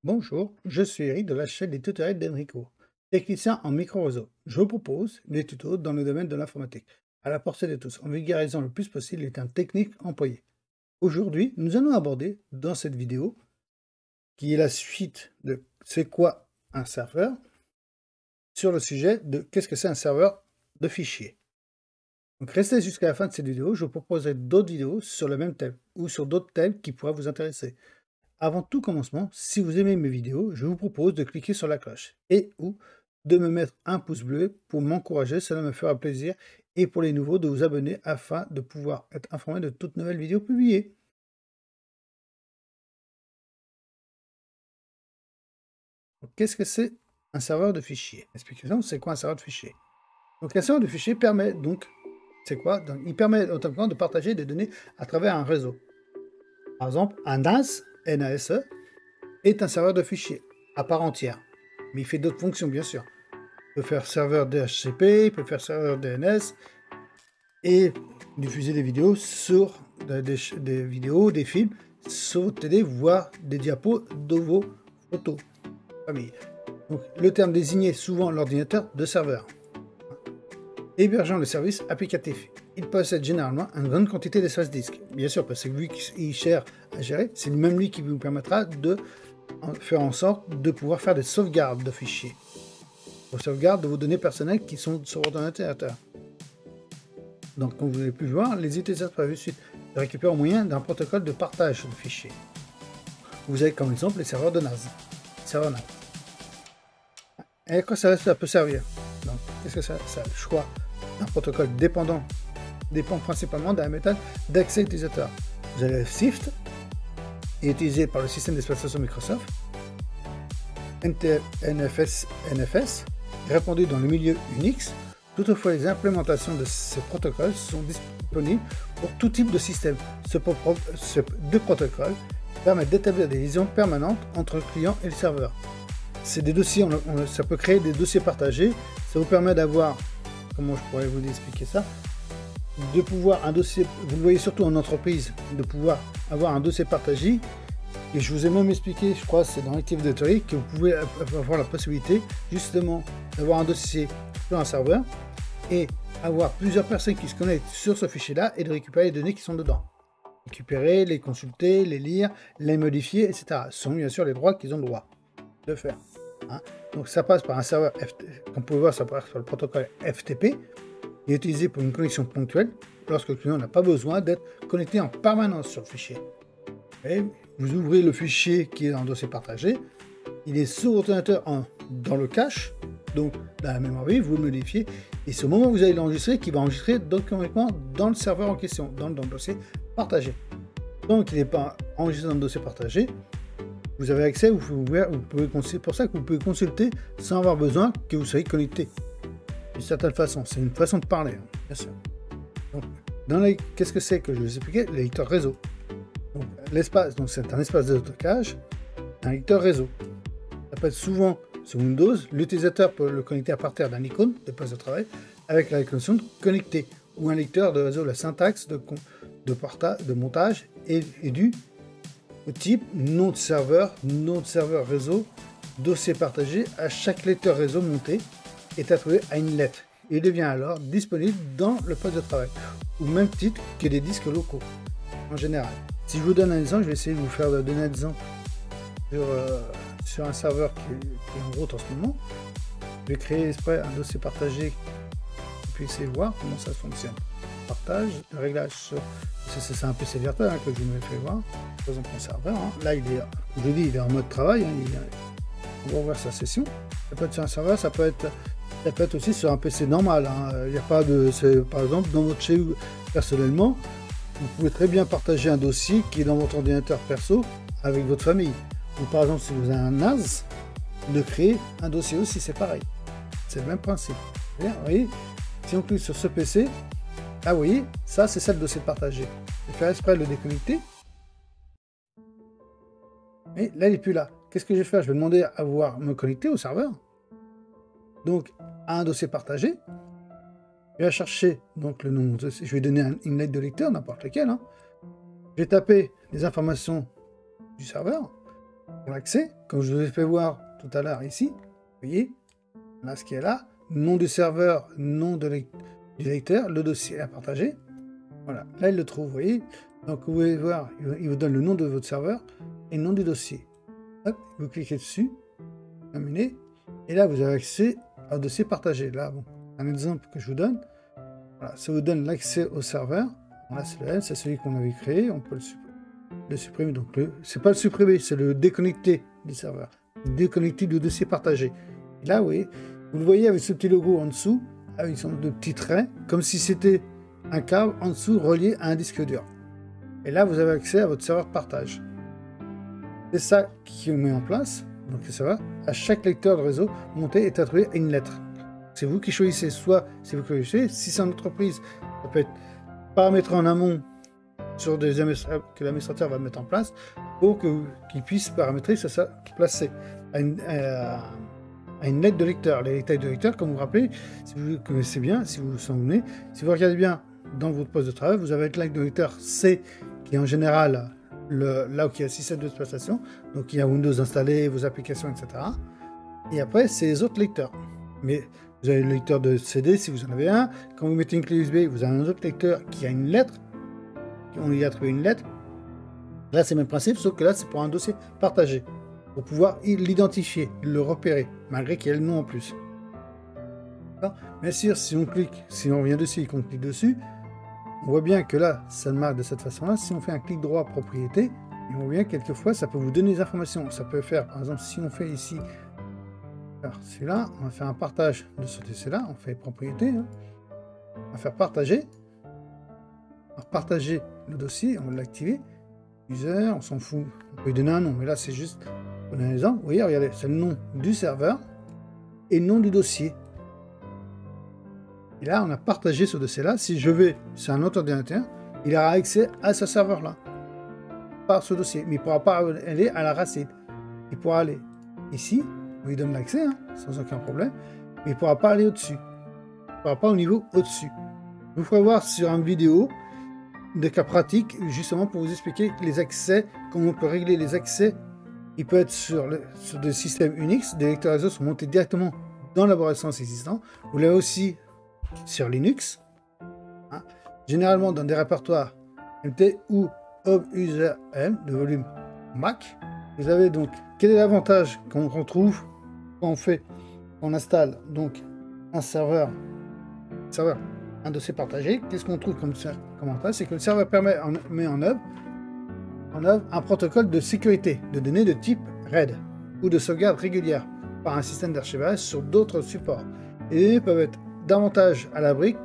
Bonjour, je suis Eric de la chaîne des tutoriels d'Enrico, technicien en micro-réseau. Je vous propose des tutos dans le domaine de l'informatique, à la portée de tous, en vulgarisant le plus possible les termes techniques employés. Aujourd'hui, nous allons aborder dans cette vidéo, qui est la suite de c'est quoi un serveur, sur le sujet de qu'est-ce que c'est un serveur de fichiers. Donc restez jusqu'à la fin de cette vidéo, je vous proposerai d'autres vidéos sur le même thème, ou sur d'autres thèmes qui pourraient vous intéresser. Avant tout commencement, si vous aimez mes vidéos, je vous propose de cliquer sur la cloche et ou de me mettre un pouce bleu pour m'encourager, cela me fera plaisir, et pour les nouveaux de vous abonner afin de pouvoir être informé de toutes nouvelles vidéos publiées. Donc, qu'est-ce que c'est un serveur de fichiers? Explication, c'est quoi un serveur de fichiers? Donc un serveur de fichiers permet donc, c'est quoi? Donc, il permet automatiquement de partager des données à travers un réseau. Par exemple, un NAS, NASE, est un serveur de fichiers à part entière, mais il fait d'autres fonctions bien sûr. Il peut faire serveur DHCP, il peut faire serveur DNS et diffuser des vidéos sur des vidéos, des films sur votre télé, voire des diapos de vos photos. Famille. Donc, le terme désignait souvent l'ordinateur de serveur. Hébergeant le service applicatif. Il possède généralement une grande quantité d'espace disque. Bien sûr, parce que vu qu'il cherche à gérer, c'est même lui qui vous permettra de faire en sorte de pouvoir faire des sauvegardes de fichiers. Vos sauvegardes de vos données personnelles qui sont sur votre ordinateur. Donc, comme vous avez pu voir, les utilisateurs peuvent ensuite les récupérer au moyen d'un protocole de partage de fichiers. Vous avez comme exemple les serveurs de NAS. Serveur NAS. Et à quoi ça peut servir? Donc, qu'est-ce que ça? Le choix d'un protocole dépend principalement d'un méthode d'accès utilisateur. Vous avez le SIFT, est utilisé par le système d'exploitation Microsoft. NFS est répandu dans le milieu Unix. Toutefois, les implémentations de ces protocoles sont disponibles pour tout type de système. Ces deux protocoles permettent d'établir des liaisons permanentes entre le client et le serveur. C'est des dossiers, ça peut créer des dossiers partagés. Ça vous permet d'avoir, comment je pourrais vous expliquer ça, de pouvoir un dossier, vous le voyez surtout en entreprise, de pouvoir avoir un dossier partagé. Et je vous ai même expliqué, je crois, c'est dans l'activité de théorie, que vous pouvez avoir la possibilité justement d'avoir un dossier sur un serveur et avoir plusieurs personnes qui se connectent sur ce fichier-là et de récupérer les données qui sont dedans. Récupérer, les consulter, les lire, les modifier, etc. Ce sont bien sûr les droits qu'ils ont le droit de faire. Hein. Donc ça passe par un serveur, comme vous pouvez voir, ça passe par le protocole FTP, qui est utilisé pour une connexion ponctuelle lorsque le client n'a pas besoin d'être connecté en permanence sur le fichier. Et vous ouvrez le fichier qui est dans le dossier partagé, il est sur votre ordinateur dans le cache, donc dans la mémoire vive, vous le modifiez, et c'est au moment où vous allez l'enregistrer qu'il va enregistrer documentairement dans le serveur en question, dans le dossier partagé. Donc il n'est pas enregistré dans le dossier partagé, vous avez accès, vous pouvez c'est pour ça que vous pouvez consulter sans avoir besoin que vous soyez connecté. D'une certaine façon, c'est une façon de parler, hein, bien sûr. Donc, qu'est-ce que c'est que je vais vous expliquer? Les lecteurs réseau. Donc, l'espace, donc c'est un espace de stockage, un lecteur réseau. Ça peut être souvent sur Windows, l'utilisateur peut le connecter à partir d'un icône de poste de travail avec la connexion de connecter ou un lecteur de réseau. La syntaxe de montage et du type nom de serveur réseau, dossier partagé. À chaque lecteur réseau monté est attribué à une lettre et il devient alors disponible dans le poste de travail au même titre que des disques locaux en général. Si je vous donne un exemple, je vais essayer de vous faire donner un exemple sur un serveur qui est en route en ce moment. Je vais créer exprès un dossier partagé et puis essayer de voir comment ça fonctionne. Partage, le réglage sur... C'est un PC virtuel hein, que je vous ai fait voir. Par exemple, mon serveur. Hein. Là, je dis, il est en mode travail. Hein, on va voir sa session. Ça peut être sur un serveur, ça peut être aussi sur un PC normal. Hein. Il n'y a pas de... Par exemple, dans votre chez vous, personnellement, vous pouvez très bien partager un dossier qui est dans votre ordinateur perso avec votre famille. Ou par exemple, si vous avez un NAS, de créer un dossier aussi, c'est pareil. C'est le même principe. Vous voyez, si on clique sur ce PC, là, vous voyez, ça, c'est ça le dossier partagé. Je vais faire exprès de le déconnecter. Et là, il n'est plus là. Qu'est-ce que je vais faire? Je vais demander à pouvoir me connecter au serveur. Donc, à un dossier partagé. Je vais chercher donc le nom. Je vais donner une lettre de lecteur, n'importe lequel. Hein. Je vais taper les informations du serveur. pour l'accès, comme je vous ai fait voir tout à l'heure ici. Vous voyez, là ce qui est là, nom du serveur, nom du lecteur, le dossier à partager. Voilà, là il le trouve, vous voyez. Donc vous pouvez voir, il vous donne le nom de votre serveur et le nom du dossier. Hop, vous cliquez dessus, terminé, et là vous avez accès au dossier partagé. Là, bon, un exemple que je vous donne, voilà, ça vous donne l'accès au serveur. Là c'est le M, c'est celui qu'on avait créé, on peut le supprimer. Donc c'est pas le supprimer, c'est le déconnecter du serveur, déconnecter du dossier partagé. Et là, oui, vous le voyez avec ce petit logo en dessous, avec son de petits traits, comme si c'était un câble en dessous relié à un disque dur. Et là, vous avez accès à votre serveur de partage. C'est ça qui met en place. Donc, le serveur, à chaque lecteur de réseau monté est attribué à une lettre. C'est vous qui choisissez. Soit, c'est vous qui choisissez. Si c'est en entreprise, ça peut être paramétré en amont sur des que l'administrateur va mettre en place pour qu'il puisse paramétrer, ça soit placé à une lettre de lecteur. Les lettres de lecteur, comme vous vous rappelez, si vous connaissez bien, si vous vous souvenez, si vous regardez bien dans votre poste de travail, vous avez la lettre de lecteur C, qui est en général là où il y a 6 de exploitation, donc il y a Windows installé, vos applications, etc. Et après, c'est les autres lecteurs. Mais vous avez le lecteur de CD si vous en avez un. Quand vous mettez une clé USB, vous avez un autre lecteur qui a une lettre. On lui a attribué une lettre. Là, c'est le même principe, sauf que là, c'est pour un dossier partagé. Pour pouvoir l'identifier, le repérer, malgré qu'il y ait le nom en plus. Bien sûr, si on clique, si on revient dessus et qu'on clique dessus, on voit bien que là, ça marque de cette façon-là. Si on fait un clic droit propriété, on voit bien que quelquefois, ça peut vous donner des informations. Ça peut faire, par exemple, si on fait ici, celui-là, on va faire un partage de ce dossier-là, on fait propriété, hein. On va faire partager. On va partager le dossier, on va l'activer. User, on s'en fout. On peut lui donner un nom, mais là, c'est juste, on a un exemple. Vous voyez, regardez, c'est le nom du serveur et le nom du dossier. Et là, on a partagé ce dossier-là. Si je vais sur un autre ordinateur, il aura accès à ce serveur-là, par ce dossier. Mais il ne pourra pas aller à la racine. Il pourra aller ici, on lui donne l'accès, hein, sans aucun problème, mais il ne pourra pas aller au-dessus. Il ne pourra pas au niveau au-dessus. Je vous ferai voir sur une vidéo des cas pratiques, justement pour vous expliquer les accès, comment on peut régler les accès. Il peut être sur des systèmes Unix, des lecteurs réseau sont montés directement dans l'arborescence existant. Vous l'avez aussi sur Linux, hein, généralement dans des répertoires MT ou Home User M de volume Mac. Vous avez donc, quel est l'avantage qu'on retrouve quand on installe donc un serveur, un dossier partagé? Qu'est-ce qu'on trouve comme avantage? C'est que le serveur met en œuvre un protocole de sécurité de données de type RAID ou de sauvegarde régulière par un système d'archivage sur d'autres supports. Et les données peuvent être davantage à l'abri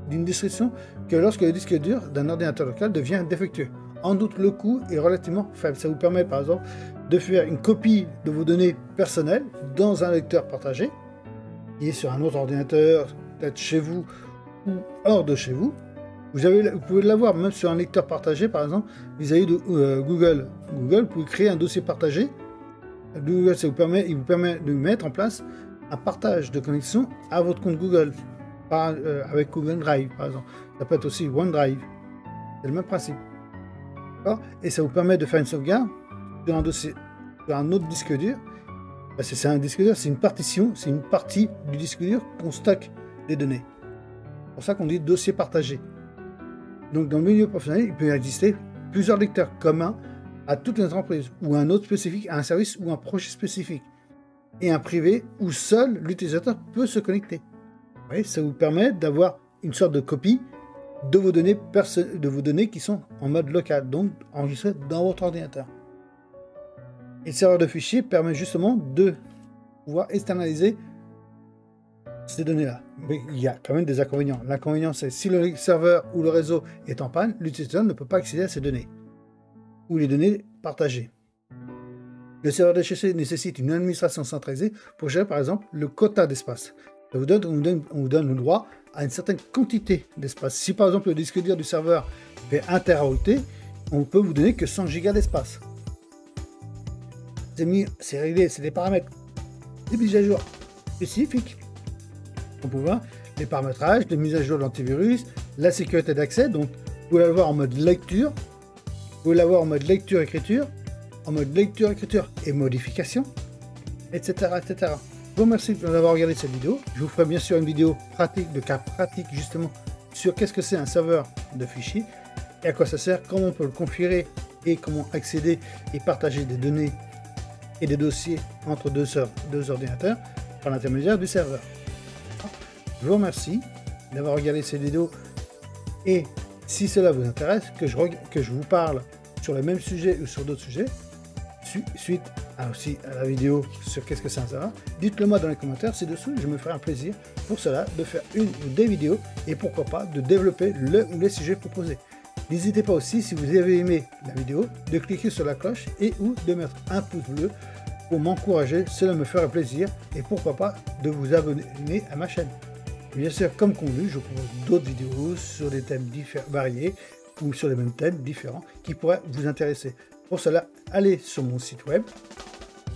d'une destruction que lorsque le disque dur d'un ordinateur local devient défectueux. En outre, le coût est relativement faible. Ça vous permet par exemple de faire une copie de vos données personnelles dans un lecteur partagé, qui est sur un autre ordinateur, peut-être chez vous ou hors de chez vous. Vous pouvez l'avoir même sur un lecteur partagé, par exemple, vis-à-vis de Google. Google, vous pouvez créer un dossier partagé. Google, il vous permet de mettre en place un partage de connexion à votre compte Google, avec Google Drive, par exemple. Ça peut être aussi OneDrive. C'est le même principe. Et ça vous permet de faire une sauvegarde sur un dossier, sur un autre disque dur. Parce que c'est un disque dur, c'est une partition, c'est une partie du disque dur qu'on stocke les données. C'est pour ça qu'on dit dossier partagé. Donc dans le milieu professionnel, il peut exister plusieurs lecteurs communs à toutes les entreprises, ou un autre spécifique à un service ou un projet spécifique, et un privé où seul l'utilisateur peut se connecter. Vous voyez, ça vous permet d'avoir une sorte de copie de vos données, qui sont en mode local, donc enregistrées dans votre ordinateur. Et le serveur de fichiers permet justement de pouvoir externaliser ces données-là. Mais il y a quand même des inconvénients. L'inconvénient, c'est si le serveur ou le réseau est en panne, l'utilisateur ne peut pas accéder à ces données ou les données partagées. Le serveur de fichiers nécessite une administration centralisée pour gérer par exemple le quota d'espace. On vous donne le droit à une certaine quantité d'espace. Si par exemple le disque dur du serveur fait 1 Teraoctet, on peut vous donner que 100 Go d'espace. C'est réglé, c'est des paramètres, des mises à jour spécifiques. On peut voir les paramétrages, les mises à jour de l'antivirus, la sécurité d'accès. Donc vous pouvez l'avoir en mode lecture, vous pouvez l'avoir en mode lecture-écriture, en mode lecture, écriture et modification, etc. etc. Je vous remercie d'avoir regardé cette vidéo. Je vous ferai bien sûr une vidéo pratique, de cas pratique justement, sur qu'est-ce que c'est un serveur de fichiers et à quoi ça sert, comment on peut le configurer et comment accéder et partager des données et des dossiers entre deux ordinateurs par l'intermédiaire du serveur. Je vous remercie d'avoir regardé cette vidéo et si cela vous intéresse, que je vous parle sur le même sujet ou sur d'autres sujets, suite aussi à la vidéo sur qu'est-ce que c'est un serveur, dites-le moi dans les commentaires ci-dessous, je me ferai un plaisir pour cela de faire une ou des vidéos et pourquoi pas de développer le ou les sujets proposés. N'hésitez pas aussi, si vous avez aimé la vidéo, de cliquer sur la cloche et ou de mettre un pouce bleu pour m'encourager, cela me ferait plaisir et pourquoi pas de vous abonner à ma chaîne. Et bien sûr, comme convenu, je vous propose d'autres vidéos sur des thèmes variés ou sur les mêmes thèmes différents qui pourraient vous intéresser. Pour cela, allez sur mon site web.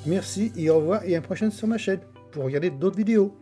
Merci et au revoir et à une prochaine sur ma chaîne pour regarder d'autres vidéos.